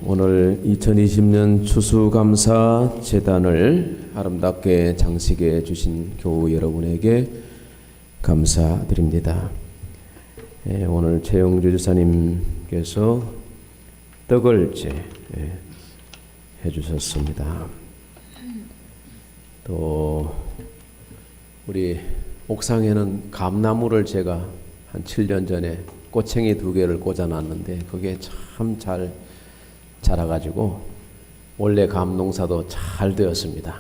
오늘 2020년 추수감사 제단을 아름답게 장식해 주신 교우 여러분에게 감사드립니다. 오늘 최영주 지사님께서 떡을제 해주셨습니다. 또 우리 옥상에는 감나무를 제가 한 7년 전에 꼬챙이 2개를 꽂아놨는데 그게 참 잘 자라가지고 원래 감 농사도 잘 되었습니다.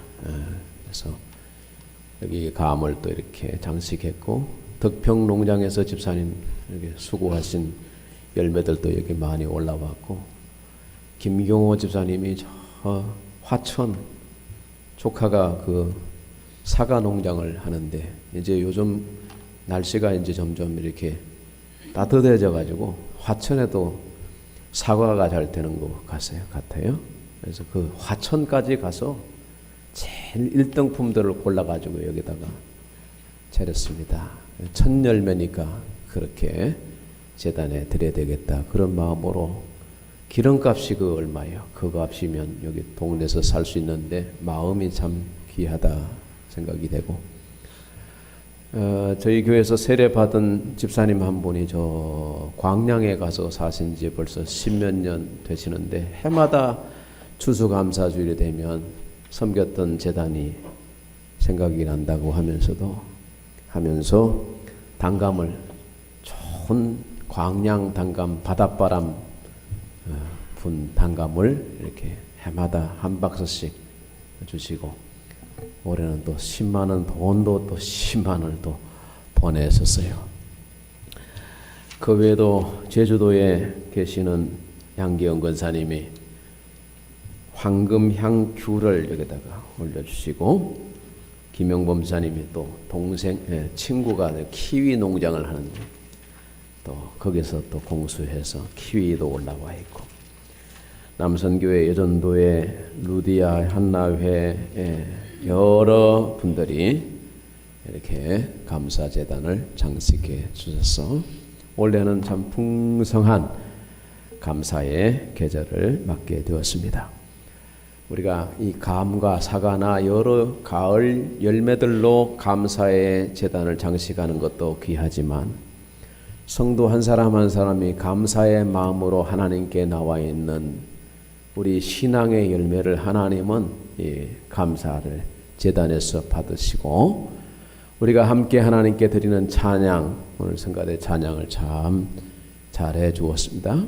그래서 여기 감을 또 이렇게 장식했고 덕평 농장에서 집사님 이렇게 수고하신 열매들도 여기 많이 올라왔고 김경호 집사님이 저 화천 조카가 그 사과 농장을 하는데 이제 요즘 날씨가 이제 점점 이렇게 따뜻해져 가지고 화천에도 사과가 잘 되는 것 같아요. 그래서 그 화천까지 가서 제일 1등품들을 골라가지고 여기다가 차렸습니다. 첫 열매니까 그렇게 재단에 드려야 되겠다. 그런 마음으로 기름값이 그 얼마예요? 그 값이면 여기 동네에서 살 수 있는데 마음이 참 귀하다 생각이 되고 저희 교회에서 세례 받은 집사님 한 분이 저 광양에 가서 사신 지 벌써 10몇 년 되시는데 해마다 추수감사주일이 되면 섬겼던 제단이 생각이 난다고 하면서 단감을 좋은 광양 단감 바닷바람 분 단감을 이렇게 해마다 한 박스씩 주시고 올해는 또 10만 원 돈도 또 10만 원을 또 보내셨어요. 그 외에도 제주도에 계시는 양기영 권사님이 황금향 귤을 여기다가 올려주시고 김영범 사님이 또 친구가 키위 농장을 하는데 또 거기서 또 공수해서 키위도 올라와 있고 남선교회 여전도의 루디아 한나회 여러 분들이 이렇게 감사재단을 장식해 주셔서 올해는 참 풍성한 감사의 계절을 맞게 되었습니다. 우리가 이 감과 사과나 여러 가을 열매들로 감사의 재단을 장식하는 것도 귀하지만 성도 한 사람 한 사람이 감사의 마음으로 하나님께 나와 있는 우리 신앙의 열매를 하나님은 이 감사를 제단에서 받으시고 우리가 함께 하나님께 드리는 찬양 오늘 성가대 찬양을 참 잘해 주었습니다.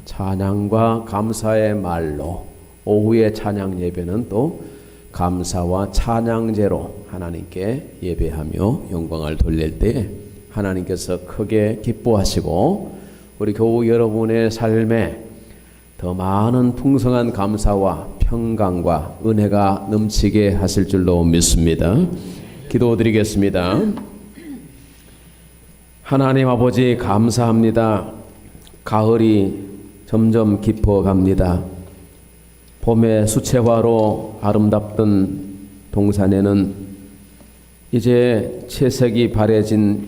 찬양과 감사의 말로 오후의 찬양 예배는 또 감사와 찬양제로 하나님께 예배하며 영광을 돌릴 때 하나님께서 크게 기뻐하시고 우리 교우 여러분의 삶에 더 많은 풍성한 감사와 평강과 은혜가 넘치게 하실 줄로 믿습니다. 기도드리겠습니다. 하나님 아버지 감사합니다. 가을이 점점 깊어갑니다. 봄의 수채화로 아름답던 동산에는 이제 채색이 바래진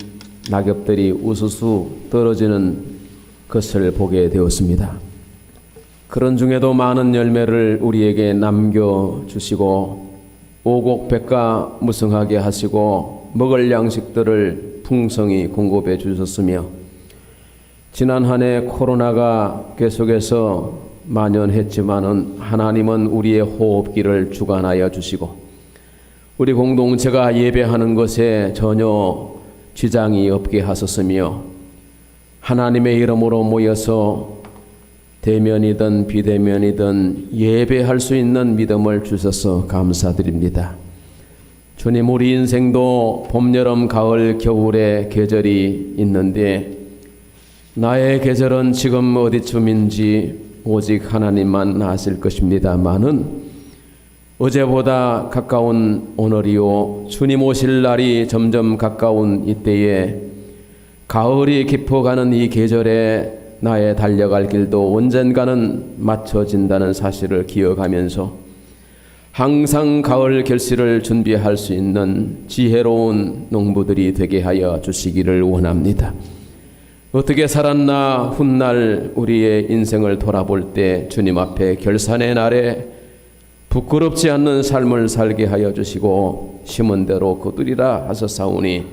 낙엽들이 우수수 떨어지는 것을 보게 되었습니다. 그런 중에도 많은 열매를 우리에게 남겨주시고 오곡백과 무성하게 하시고 먹을 양식들을 풍성히 공급해 주셨으며 지난 한 해 코로나가 계속해서 만연했지만은 하나님은 우리의 호흡기를 주관하여 주시고 우리 공동체가 예배하는 것에 전혀 지장이 없게 하셨으며 하나님의 이름으로 모여서 대면이든 비대면이든 예배할 수 있는 믿음을 주셔서 감사드립니다. 주님 우리 인생도 봄, 여름, 가을, 겨울의 계절이 있는데 나의 계절은 지금 어디쯤인지 오직 하나님만 아실 것입니다마는 어제보다 가까운 오늘이요 주님 오실 날이 점점 가까운 이때에 가을이 깊어가는 이 계절에 나의 달려갈 길도 언젠가는 맞춰진다는 사실을 기억하면서 항상 가을 결실을 준비할 수 있는 지혜로운 농부들이 되게 하여 주시기를 원합니다. 어떻게 살았나 훗날 우리의 인생을 돌아볼 때 주님 앞에 결산의 날에 부끄럽지 않는 삶을 살게 하여 주시고 심은 대로 거두리라 하셨사오니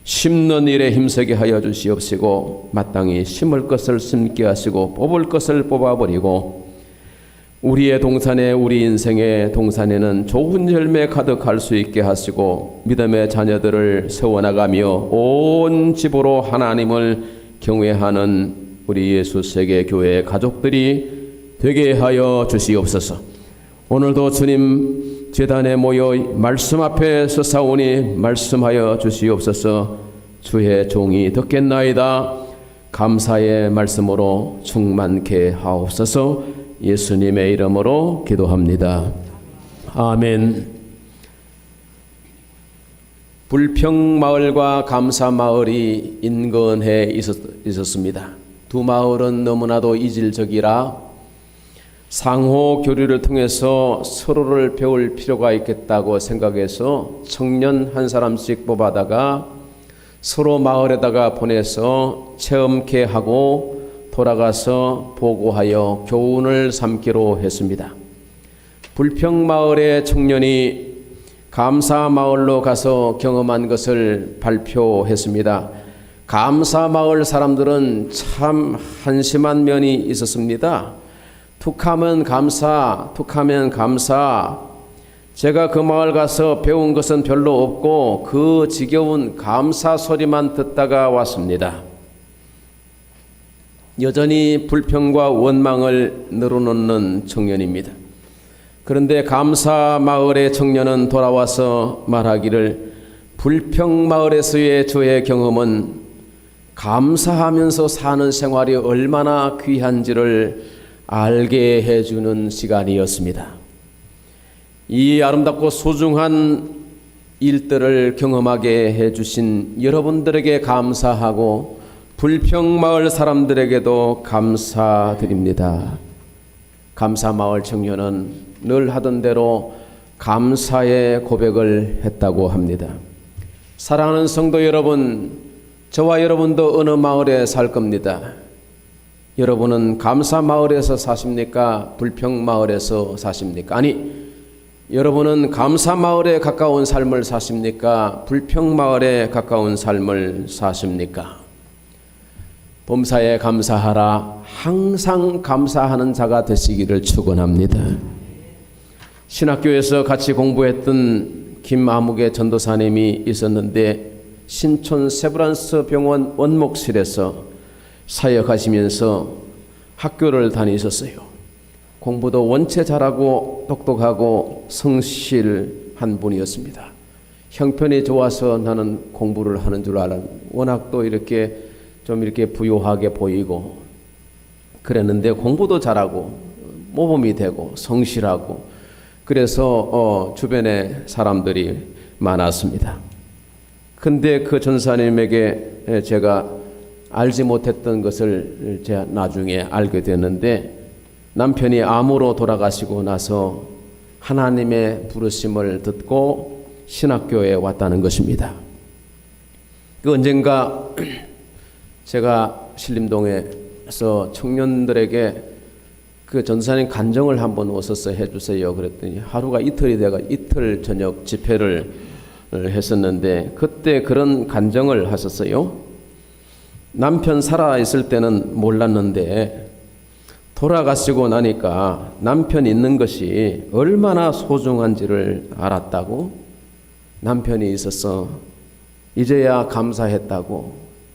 심는 일에 힘쓰게 하여 주시옵시고 마땅히 심을 것을 심게 하시고 뽑을 것을 뽑아버리고 우리의 동산에 우리 인생의 동산에는 좋은 열매 가득할 수 있게 하시고 믿음의 자녀들을 세워나가며 온 집으로 하나님을 경외하는 우리 예수 세계 교회 가족들이 되게 하여 주시옵소서. 오늘도 주님 제단에 모여 말씀 앞에 서사오니 말씀하여 주시옵소서. 주의 종이 듣겠나이다. 감사의 말씀으로 충만케 하옵소서. 예수님의 이름으로 기도합니다. 아멘. 불평마을과 감사마을이 인근해 있었습니다. 두 마을은 너무나도 이질적이라 상호 교류를 통해서 서로를 배울 필요가 있겠다고 생각해서 청년 한 사람씩 뽑아다가 서로 마을에다가 보내서 체험케 하고 돌아가서 보고하여 교훈을 삼기로 했습니다. 불평마을의 청년이 감사마을로 가서 경험한 것을 발표했습니다. 감사마을 사람들은 참 한심한 면이 있었습니다. 툭하면 감사, 툭하면 감사. 제가 그 마을 가서 배운 것은 별로 없고 그 지겨운 감사 소리만 듣다가 왔습니다. 여전히 불평과 원망을 늘어놓는 청년입니다. 그런데 감사마을의 청년은 돌아와서 말하기를 불평마을에서의 저의 경험은 감사하면서 사는 생활이 얼마나 귀한지를 알게 해주는 시간이었습니다. 이 아름답고 소중한 일들을 경험하게 해주신 여러분들에게 감사하고 불평마을 사람들에게도 감사드립니다. 감사마을 청년은 늘 하던 대로 감사의 고백을 했다고 합니다. 사랑하는 성도 여러분, 저와 여러분도 어느 마을에 살 겁니다. 여러분은 감사마을에서 사십니까? 불평마을에서 사십니까? 아니, 여러분은 감사마을에 가까운 삶을 사십니까? 불평마을에 가까운 삶을 사십니까? 범사에 감사하라. 항상 감사하는 자가 되시기를 축원합니다. 신학교에서 같이 공부했던 김아무개 전도사님이 있었는데 신촌 세브란스 병원 원목실에서 사역하시면서 학교를 다니셨어요. 공부도 원체 잘하고 똑똑하고 성실한 분이었습니다. 형편이 좋아서 나는 공부를 하는 줄 알았는데 워낙 또 이렇게 부유하게 보이고 그랬는데 공부도 잘하고 모범이 되고 성실하고 그래서 주변에 사람들이 많았습니다. 근데 그 전사님에게 제가 알지 못했던 것을 제가 나중에 알게 됐는데 남편이 암으로 돌아가시고 나서 하나님의 부르심을 듣고 신학교에 왔다는 것입니다. 그 언젠가 제가 신림동에서 청년들에게 그 전사님 간정을 한번 오셔서 해주세요 그랬더니 하루가 이틀이 돼가 이틀 저녁 집회를 했었는데 그때 그런 간정을 하셨어요. 남편 살아있을 때는 몰랐는데 돌아가시고 나니까 남편 있는 것이 얼마나 소중한지를 알았다고, 남편이 있어서 이제야 감사했다고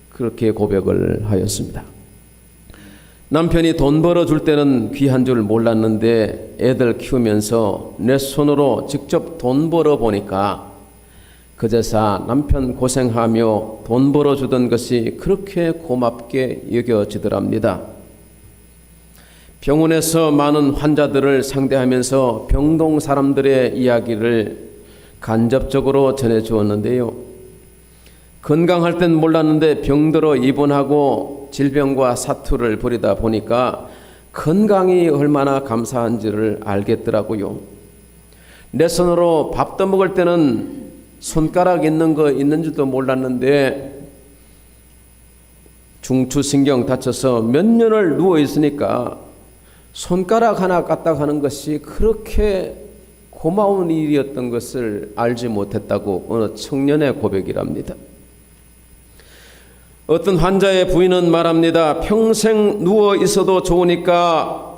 그렇게 고백을 하였습니다. 남편이 돈 벌어줄 때는 귀한 줄 몰랐는데 애들 키우면서 내 손으로 직접 돈 벌어보니까 그제서 남편 고생하며 돈 벌어주던 것이 그렇게 고맙게 여겨지더랍니다. 병원에서 많은 환자들을 상대하면서 병동 사람들의 이야기를 간접적으로 전해주었는데요. 건강할 땐 몰랐는데 병들어 입원하고 질병과 사투를 벌이다 보니까 건강이 얼마나 감사한지를 알겠더라고요. 내 손으로 밥 떠먹을 때는 손가락 있는 거 있는 줄도 몰랐는데 중추신경 다쳐서 몇 년을 누워 있으니까 손가락 하나 까딱하는 것이 그렇게 고마운 일이었던 것을 알지 못했다고 어느 청년의 고백이랍니다. 어떤 환자의 부인은 말합니다. 평생 누워 있어도 좋으니까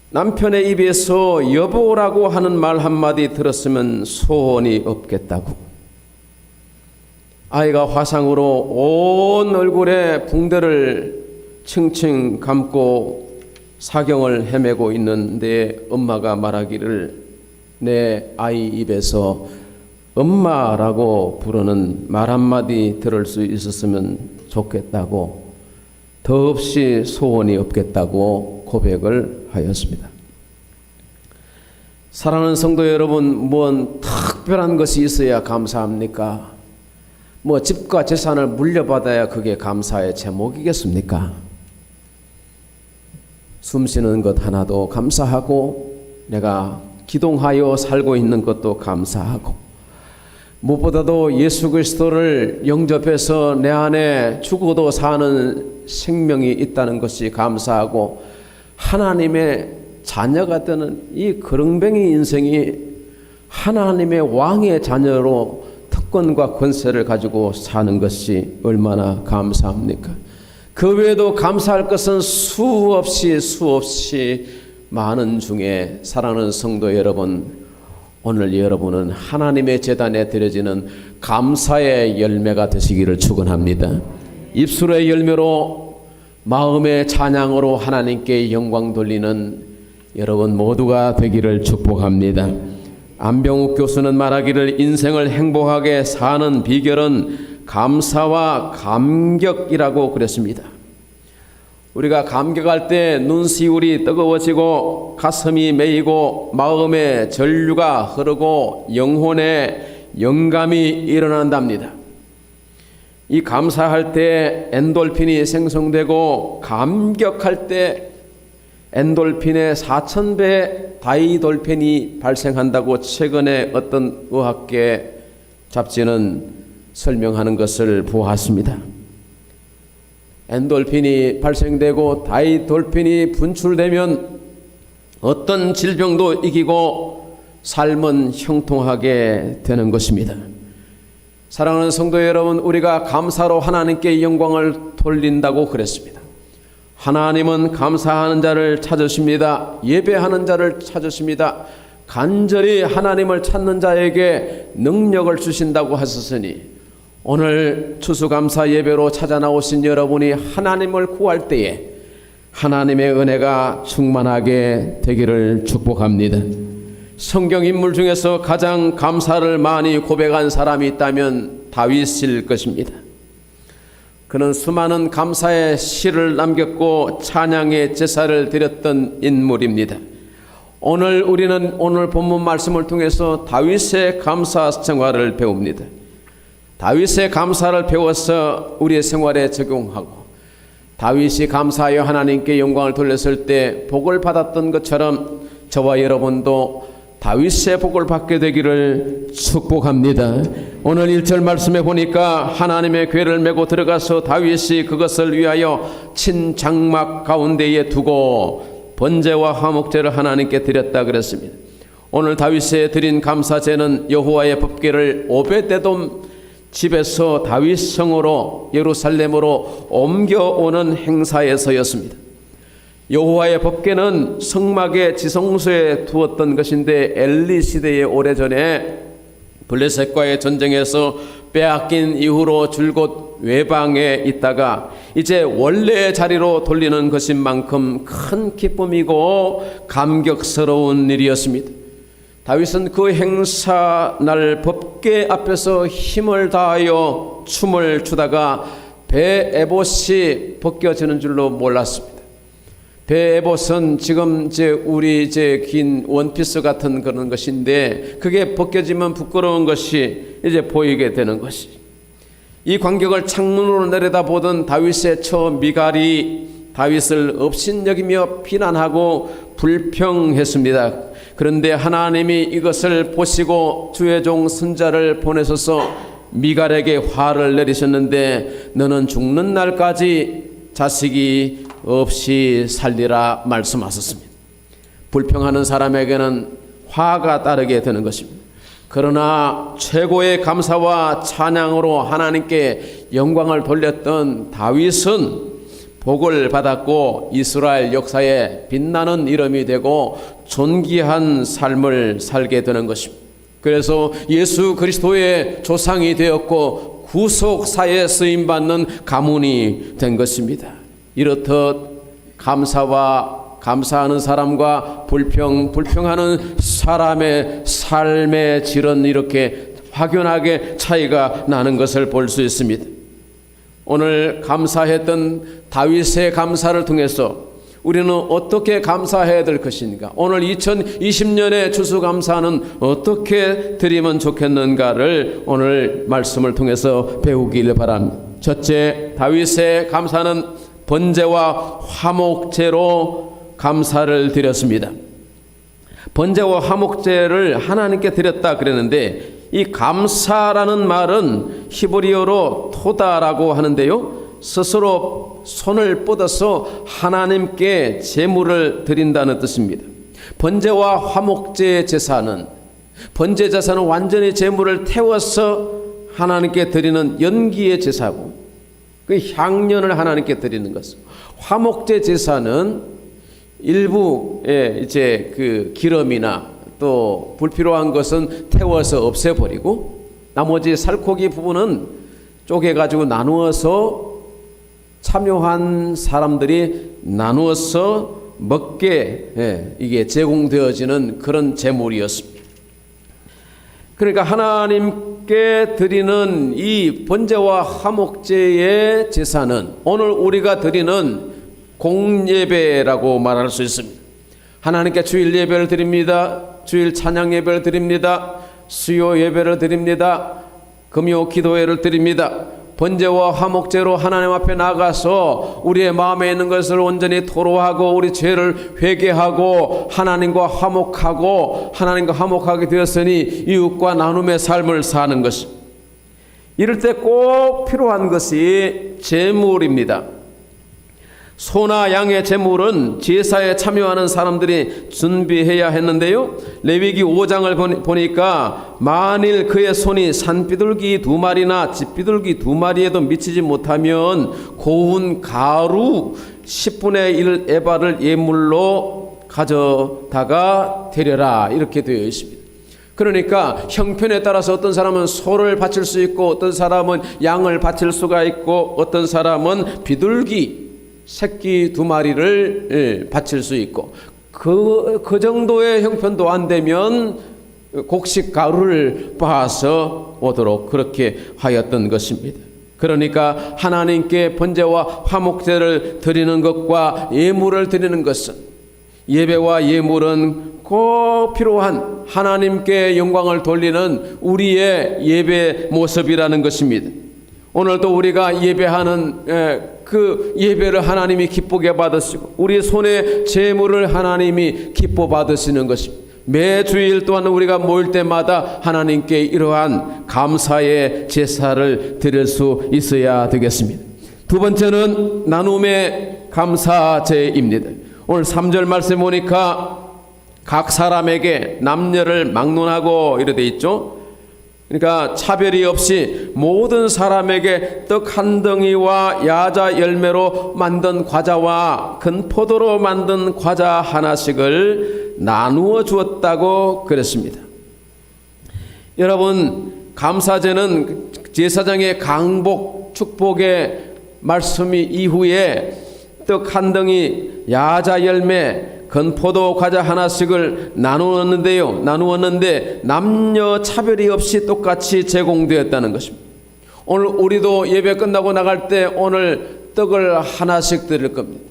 남편의 입에서 여보라고 하는 말 한마디 들었으면 소원이 없겠다고. 아이가 화상으로 온 얼굴에 붕대를 칭칭 감고 사경을 헤매고 있는데 엄마가 말하기를 내 아이 입에서 엄마라고 부르는 말 한마디 들을 수 있었으면 좋겠다고, 더없이 소원이 없겠다고 고백을 하였습니다. 사랑하는 성도 여러분, 뭔 특별한 것이 있어야 감사합니까? 뭐 집과 재산을 물려받아야 그게 감사의 제목이겠습니까? 숨쉬는 것 하나도 감사하고 내가 기동하여 살고 있는 것도 감사하고 무엇보다도 예수 그리스도를 영접해서 내 안에 죽어도 사는 생명이 있다는 것이 감사하고 하나님의 자녀가 되는 이 그릉뱅이 인생이 하나님의 왕의 자녀로 특권과 권세를 가지고 사는 것이 얼마나 감사합니까? 그 외에도 감사할 것은 수없이 많은 중에 사랑하는 성도 여러분, 오늘 여러분은 하나님의 제단에 드려지는 감사의 열매가 되시기를 축원합니다. 입술의 열매로 마음의 찬양으로 하나님께 영광 돌리는 여러분 모두가 되기를 축복합니다. 안병욱 교수는 말하기를 인생을 행복하게 사는 비결은 감사와 감격이라고 그랬습니다. 우리가 감격할 때 눈시울이 뜨거워지고 가슴이 메이고 마음에 전류가 흐르고 영혼에 영감이 일어난답니다. 이 감사할 때 엔돌핀이 생성되고 감격할 때 엔돌핀의 4000배 다이돌핀이 발생한다고 최근에 어떤 의학계 잡지는 설명하는 것을 보았습니다. 엔돌핀이 발생되고 다이돌핀이 분출되면 어떤 질병도 이기고 삶은 형통하게 되는 것입니다. 사랑하는 성도 여러분, 우리가 감사로 하나님께 영광을 돌린다고 그랬습니다. 하나님은 감사하는 자를 찾으십니다. 예배하는 자를 찾으십니다. 간절히 하나님을 찾는 자에게 능력을 주신다고 하셨으니 오늘 추수감사 예배로 찾아 나오신 여러분이 하나님을 구할 때에 하나님의 은혜가 충만하게 되기를 축복합니다. 성경 인물 중에서 가장 감사를 많이 고백한 사람이 있다면 다윗일 것입니다. 그는 수많은 감사의 시를 남겼고 찬양의 제사를 드렸던 인물입니다. 오늘 우리는 오늘 본문 말씀을 통해서 다윗의 감사 생활을 배웁니다. 다윗의 감사를 배워서 우리의 생활에 적용하고 다윗이 감사하여 하나님께 영광을 돌렸을 때 복을 받았던 것처럼 저와 여러분도 다윗의 복을 받게 되기를 축복합니다. 오늘 1절 말씀에 보니까 하나님의 궤를 메고 들어가서 다윗이 그것을 위하여 친 장막 가운데에 두고 번제와 화목제를 하나님께 드렸다 그랬습니다. 오늘 다윗에 드린 감사제는 여호와의 법궤를 오벳에돔 집에서 다윗 성으로 예루살렘으로 옮겨오는 행사에서였습니다. 여호와의 법궤는 성막의 지성소에 두었던 것인데 엘리 시대의 오래전에 블레셋과의 전쟁에서 빼앗긴 이후로 줄곧 외방에 있다가 이제 원래의 자리로 돌리는 것인 만큼 큰 기쁨이고 감격스러운 일이었습니다. 다윗은 그 행사날 법궤 앞에서 힘을 다하여 춤을 추다가 배 에봇이 벗겨지는 줄로 몰랐습니다. 배 에봇은 지금 우리 긴 원피스 같은 그런 것인데 그게 벗겨지면 부끄러운 것이 이제 보이게 되는 것이. 이 광경을 창문으로 내려다보던 다윗의 처 미갈이 다윗을 업신여기며 비난하고 불평했습니다. 그런데 하나님이 이것을 보시고 주의 종 선지자를 보내셔서 미갈에게 화를 내리셨는데 너는 죽는 날까지 자식이 없이 살리라 말씀하셨습니다. 불평하는 사람에게는 화가 따르게 되는 것입니다. 그러나 최고의 감사와 찬양으로 하나님께 영광을 돌렸던 다윗은 복을 받았고 이스라엘 역사에 빛나는 이름이 되고 존귀한 삶을 살게 되는 것입니다. 그래서 예수 그리스도의 조상이 되었고 구속사에 쓰임받는 가문이 된 것입니다. 이렇듯 감사하는 사람과 불평하는 사람의 삶의 질은 이렇게 확연하게 차이가 나는 것을 볼 수 있습니다. 오늘 감사했던 다윗의 감사를 통해서 우리는 어떻게 감사해야 될 것인가? 오늘 2020년의 추수감사는 어떻게 드리면 좋겠는가를 오늘 말씀을 통해서 배우길 바랍니다. 첫째, 다윗의 감사는 번제와 화목제로 감사를 드렸습니다. 번제와 화목제를 하나님께 드렸다 그랬는데 이 감사라는 말은 히브리어로 토다라고 하는데요, 스스로 손을 뻗어서 하나님께 제물을 드린다는 뜻입니다. 번제와 화목제 제사는, 번제 제사는 완전히 제물을 태워서 하나님께 드리는 연기의 제사고 그 향년을 하나님께 드리는 것. 화목제 제사는 일부의 이제 그 기름이나 또 불필요한 것은 태워서 없애버리고 나머지 살코기 부분은 쪼개가지고 나누어서 참여한 사람들이 나누어서 먹게 이게 제공되어지는 그런 제물이었습니다. 그러니까 하나님께 드리는 이 번제와 화목제의 제사는 오늘 우리가 드리는 공예배라고 말할 수 있습니다. 하나님께 주일 예배를 드립니다. 주일 찬양 예배를 드립니다. 수요 예배를 드립니다. 금요 기도회를 드립니다. 번제와 화목제로 하나님 앞에 나가서 우리의 마음에 있는 것을 온전히 토로하고 우리 죄를 회개하고 하나님과 화목하게 되었으니 이웃과 나눔의 삶을 사는 것이, 이럴 때 꼭 필요한 것이 제물입니다. 소나 양의 제물은 제사에 참여하는 사람들이 준비해야 했는데요, 레위기 5장을 보니까 만일 그의 손이 산비둘기 2마리나 집비둘기 2마리에도 미치지 못하면 고운 가루 10분의 1 에바를 예물로 가져다가 드려라, 이렇게 되어 있습니다. 그러니까 형편에 따라서 어떤 사람은 소를 바칠 수 있고 어떤 사람은 양을 바칠 수가 있고 어떤 사람은 비둘기 새끼 2마리를 바칠 수 있고 그 정도의 형편도 안 되면 곡식 가루를 빻아서 오도록 그렇게 하였던 것입니다. 그러니까 하나님께 번제와 화목제를 드리는 것과 예물을 드리는 것은, 예배와 예물은 꼭 필요한 하나님께 영광을 돌리는 우리의 예배 모습이라는 것입니다. 오늘도 우리가 예배하는 그 예배를 하나님이 기쁘게 받으시고 우리 손에 제물을 하나님이 기뻐 받으시는 것입니다. 매 주일 또한 우리가 모일 때마다 하나님께 이러한 감사의 제사를 드릴 수 있어야 되겠습니다. 두 번째는 나눔의 감사제입니다. 오늘 3절 말씀 보니까 각 사람에게 남녀를 막론하고 이렇게 돼 있죠. 그러니까 차별이 없이 모든 사람에게 떡 한 덩이와 야자 열매로 만든 과자와 건포도로 만든 과자 하나씩을 나누어 주었다고 그랬습니다. 여러분, 감사제는 제사장의 강복 축복의 말씀이 이후에 떡 한 덩이, 야자 열매, 건포도 과자 하나씩을 나누었는데 남녀 차별이 없이 똑같이 제공되었다는 것입니다. 오늘 우리도 예배 끝나고 나갈 때 오늘 떡을 하나씩 드릴 겁니다.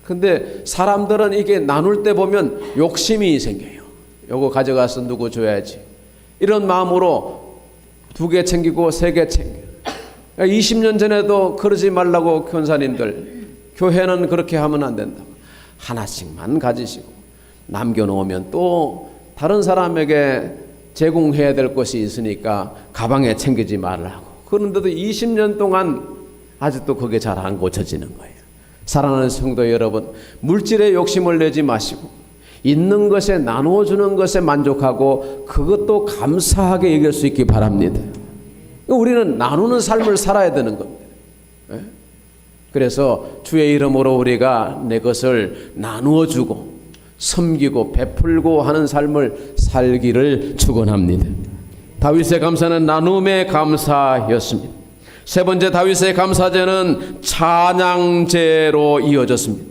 근데 사람들은 이게 나눌 때 보면 욕심이 생겨요. 요거 가져가서 누구 줘야지, 이런 마음으로 2개 챙기고 3개 챙겨요. 20년 전에도 그러지 말라고 권사님들, 교회는 그렇게 하면 안 된다고 하나씩만 가지시고 남겨놓으면 또 다른 사람에게 제공해야 될 것이 있으니까 가방에 챙기지 말라고. 그런데도 20년 동안 아직도 그게 잘 안 고쳐지는 거예요. 사랑하는 성도 여러분, 물질에 욕심을 내지 마시고 있는 것에 나누어주는 것에 만족하고 그것도 감사하게 여길 수 있기 바랍니다. 우리는 나누는 삶을 살아야 되는 겁니다. 그래서 주의 이름으로 우리가 내 것을 나누어주고 섬기고 베풀고 하는 삶을 살기를 축원합니다. 다윗의 감사는 나눔의 감사였습니다. 세 번째 다윗의 감사제는 찬양제로 이어졌습니다.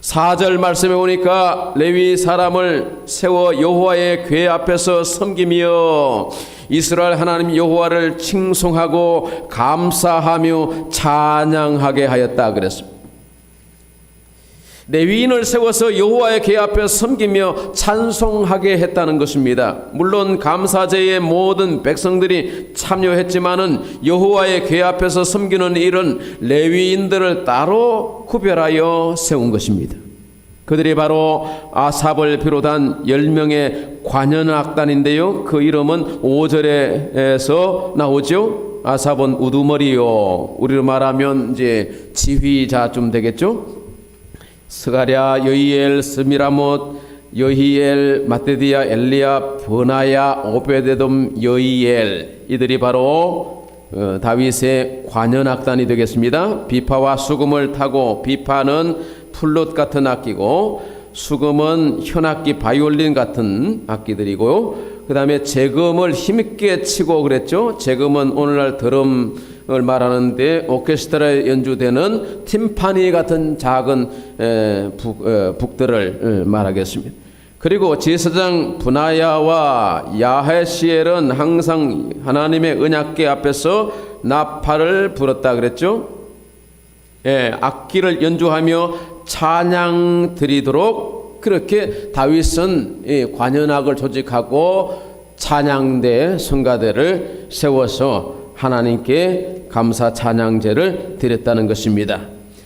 4절 말씀에 보니까 레위 사람을 세워 여호와의 궤 앞에서 섬기며 이스라엘 하나님 여호와를 칭송하고 감사하며 찬양하게 하였다 그랬습니다. 레위인을 세워서 여호와의 궤 앞에 섬기며 찬송하게 했다는 것입니다. 물론 감사제에 모든 백성들이 참여했지만은 여호와의 궤 앞에서 섬기는 일은 레위인들을 따로 구별하여 세운 것입니다. 그들이 바로 아삽을 비롯한 10명의 관현악단인데요. 그 이름은 5절에서 나오죠. 아삽은 우두머리요. 우리로 말하면 이제 지휘자쯤 되겠죠. 스가랴, 여히엘, 스미라못, 여히엘, 마테디아, 엘리야, 버나야, 오베데돔, 여히엘, 이들이 바로 다윗의 관현악단이 되겠습니다. 비파와 수금을 타고, 비파는 플룻 같은 악기고 수금은 현악기 바이올린 같은 악기들이고, 그 다음에 재금을 힘있게 치고 그랬죠. 재금은 오늘날 드럼을 말하는데 오케스트라에 연주되는 팀파니 같은 작은 북들을 말하겠습니다. 그리고 제사장 분하야와 야헤시엘은 항상 하나님의 언약궤 앞에서 나팔을 불었다 그랬죠. 악기를 연주하며 찬양 드리도록 그렇게 다윗은 관현악을 조직하고 찬양대, 성가대를 세워서 하나님께 감사 찬양제를 드렸다는 것입니다.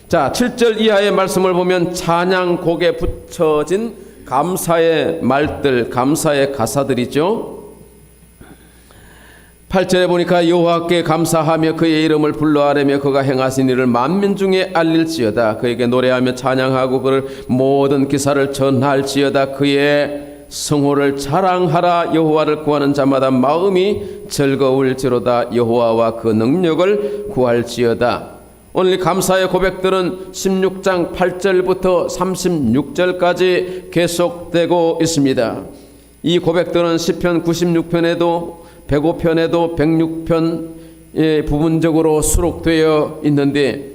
자, 7절 이하의 말씀을 보면 찬양곡에 붙여진 감사의 말들, 감사의 가사들이죠. 8절에 보니까 여호와께 감사하며 그의 이름을 불러 아뢰며 그가 행하신 일을 만민 중에 알릴지어다. 그에게 노래하며 찬양하고 그를 모든 기사를 전할지어다. 그의 성호를 자랑하라. 여호와를 구하는 자마다 마음이 즐거울지로다. 여호와와 그 능력을 구할지어다. 오늘 감사의 고백들은 16장 8절부터 36절까지 계속되고 있습니다. 이 고백들은 시편 96편에도 105편에도 106편에 부분적으로 수록되어 있는데,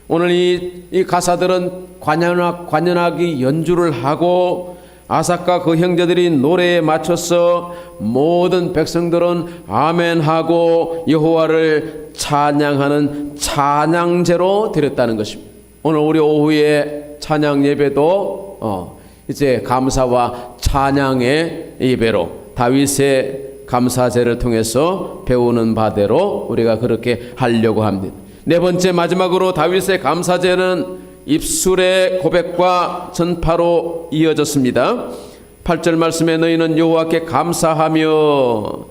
오늘 이 가사들은 관현악이 연주를 하고 아삭과 그 형제들이 노래에 맞춰서 모든 백성들은 아멘하고 여호와를 찬양하는 찬양제로 드렸다는 것입니다. 오늘 우리 오후에 찬양 예배도 이제 감사와 찬양의 예배로 다윗의 감사제를 통해서 배우는 바대로 우리가 그렇게 하려고 합니다. 네 번째 마지막으로 다윗의 감사제는 입술의 고백과 전파로 이어졌습니다. 8절 말씀에 너희는 여호와께 감사하며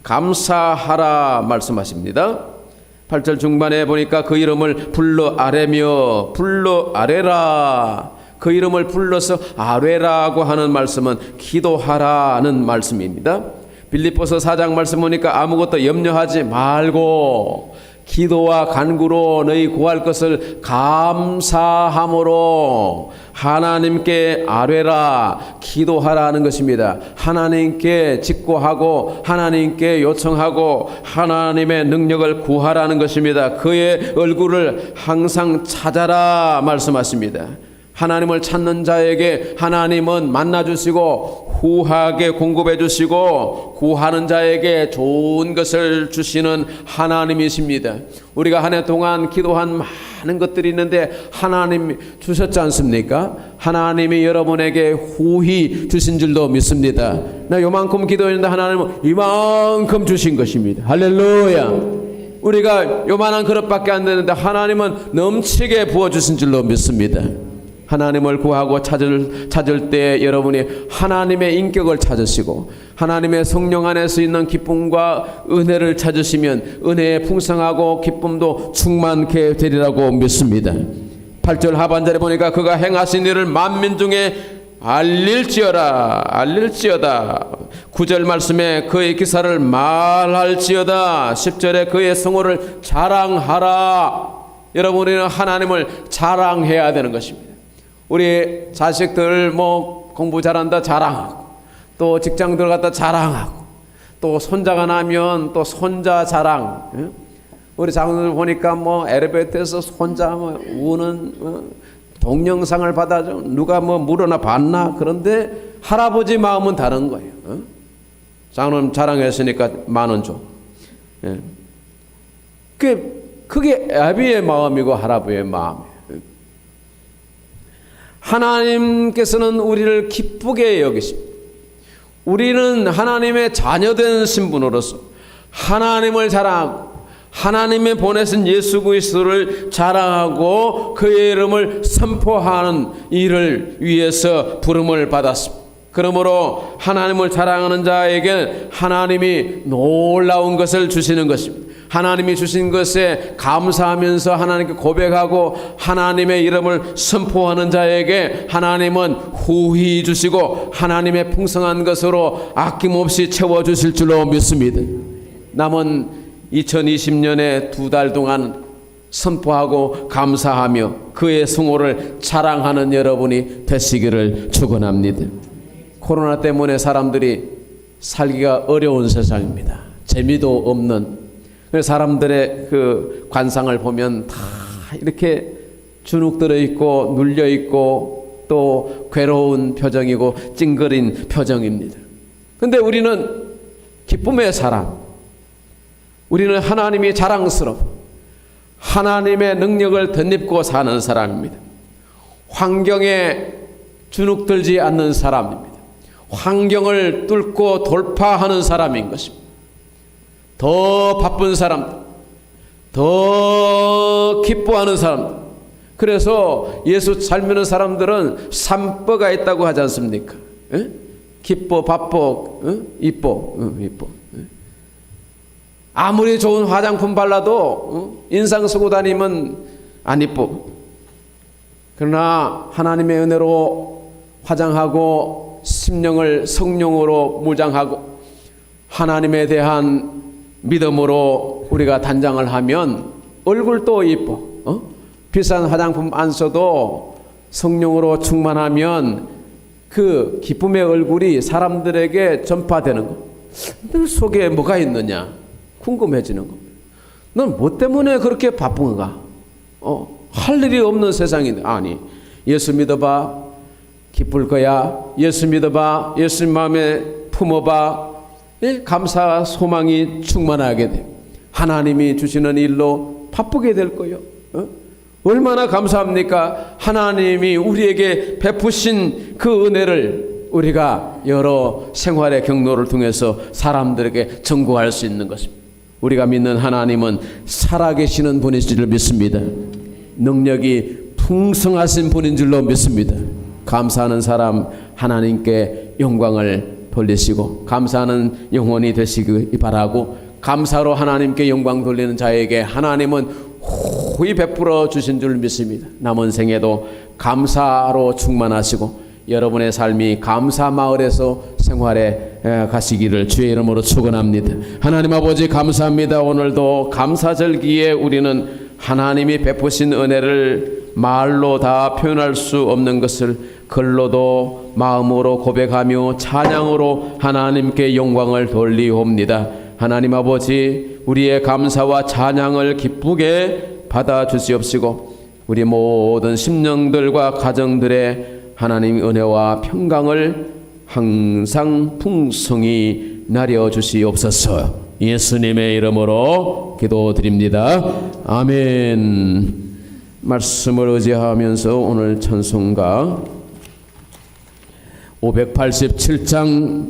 감사하라 말씀하십니다. 8절 중반에 보니까 그 이름을 불러 아뢰며 불러 아뢰라. 그 이름을 불러서 아뢰라고 하는 말씀은 기도하라는 말씀입니다. 빌립보서 4장 말씀 보니까 아무것도 염려하지 말고 기도와 간구로 너희 구할 것을 감사함으로 하나님께 아뢰라, 기도하라는 것입니다. 하나님께 직고하고 하나님께 요청하고 하나님의 능력을 구하라는 것입니다. 그의 얼굴을 항상 찾아라 말씀하십니다. 하나님을 찾는 자에게 하나님은 만나주시고 후하게 공급해 주시고 구하는 자에게 좋은 것을 주시는 하나님이십니다. 우리가 한 해 동안 기도한 많은 것들이 있는데 하나님 주셨지 않습니까? 하나님이 여러분에게 후히 주신 줄도 믿습니다. 나 요만큼 기도했는데 하나님은 이만큼 주신 것입니다. 할렐루야. 우리가 요만한 그릇밖에 안 되는데 하나님은 넘치게 부어주신 줄로 믿습니다. 하나님을 구하고 찾을 때 여러분이 하나님의 인격을 찾으시고 하나님의 성령 안에서 있는 기쁨과 은혜를 찾으시면 은혜에 풍성하고 기쁨도 충만케 되리라고 믿습니다. 8절 하반절에 보니까 그가 행하신 일을 만민 중에 알릴지어다. 9절 말씀에 그의 기사를 말할지어다. 10절에 그의 성호를 자랑하라. 여러분, 우리는 하나님을 자랑해야 되는 것입니다. 우리 자식들 공부 잘한다 자랑하고, 또 직장 들어갔다 자랑하고, 또 손자가 나면 또 손자 자랑. 우리 장로들 보니까 엘리베이터에서 손자 우는 동영상을 받아줘. 누가 물어나 봤나? 그런데 할아버지 마음은 다른 거예요. 장로님 자랑했으니까 10,000원 줘. 그게 아비의 마음이고 할아버지의 마음이에요. 하나님께서는 우리를 기쁘게 여기십니다. 우리는 하나님의 자녀된 신분으로서 하나님을 자랑하고 하나님의 보내신 예수 그리스도를 자랑하고 그의 이름을 선포하는 일을 위해서 부름을 받았습니다. 그러므로 하나님을 자랑하는 자에게 하나님이 놀라운 것을 주시는 것입니다. 하나님이 주신 것에 감사하면서 하나님께 고백하고 하나님의 이름을 선포하는 자에게 하나님은 후히 주시고 하나님의 풍성한 것으로 아낌없이 채워주실 줄로 믿습니다. 남은 2020년에 2달 동안 선포하고 감사하며 그의 성호를 자랑하는 여러분이 되시기를 축원합니다. 코로나 때문에 사람들이 살기가 어려운 세상입니다. 재미도 없는, 사람들의 그 관상을 보면 다 이렇게 주눅 들어 있고 눌려 있고 또 괴로운 표정이고 찡그린 표정입니다. 근데 우리는 기쁨의 사람, 우리는 하나님이 자랑스럽고 하나님의 능력을 덧입고 사는 사람입니다. 환경에 주눅 들지 않는 사람입니다. 환경을 뚫고 돌파하는 사람인 것입니다. 더 바쁜 사람들, 더 기뻐하는 사람들. 그래서 예수 잘 믿는 사람들은 삼뻐가 있다고 하지 않습니까? 기뻐, 바빠, 이뻐. 아무리 좋은 화장품 발라도 인상 쓰고 다니면 안 이뻐. 그러나 하나님의 은혜로 화장하고 심령을 성령으로 무장하고 하나님에 대한 믿음으로 우리가 단장을 하면 얼굴도 이뻐. 비싼 화장품 안 써도 성령으로 충만하면 그 기쁨의 얼굴이 사람들에게 전파되는 거. 너 속에 뭐가 있느냐 궁금해지는 겁니다. 넌 뭐 때문에 그렇게 바쁜가? 할 일이 없는 세상인데. 아니, 예수 믿어봐, 기쁠 거야. 예수 믿어봐, 예수님 마음에 품어봐. 감사 소망이 충만하게 돼. 하나님이 주시는 일로 바쁘게 될 거예요. 얼마나 감사합니까? 하나님이 우리에게 베푸신 그 은혜를 우리가 여러 생활의 경로를 통해서 사람들에게 전구할 수 있는 것입니다. 우리가 믿는 하나님은 살아계시는 분인 줄을 믿습니다. 능력이 풍성하신 분인 줄로 믿습니다. 감사하는 사람 하나님께 영광을 돌리시고 감사하는 영혼이 되시기 바라고, 감사로 하나님께 영광 돌리는 자에게 하나님은 후히 베풀어 주신 줄 믿습니다. 남은 생에도 감사로 충만하시고 여러분의 삶이 감사 마을에서 생활해 가시기를 주의 이름으로 축원합니다. 하나님 아버지 감사합니다. 오늘도 감사절기에 우리는 하나님이 베푸신 은혜를 말로 다 표현할 수 없는 것을 글로도 마음으로 고백하며 찬양으로 하나님께 영광을 돌리옵니다. 하나님 아버지, 우리의 감사와 찬양을 기쁘게 받아 주시옵시고 우리 모든 심령들과 가정들의 하나님 은혜와 평강을 항상 풍성히 나려 주시옵소서. 예수님의 이름으로 기도드립니다. 아멘. 말씀을 의지하면서 오늘 찬송가 587장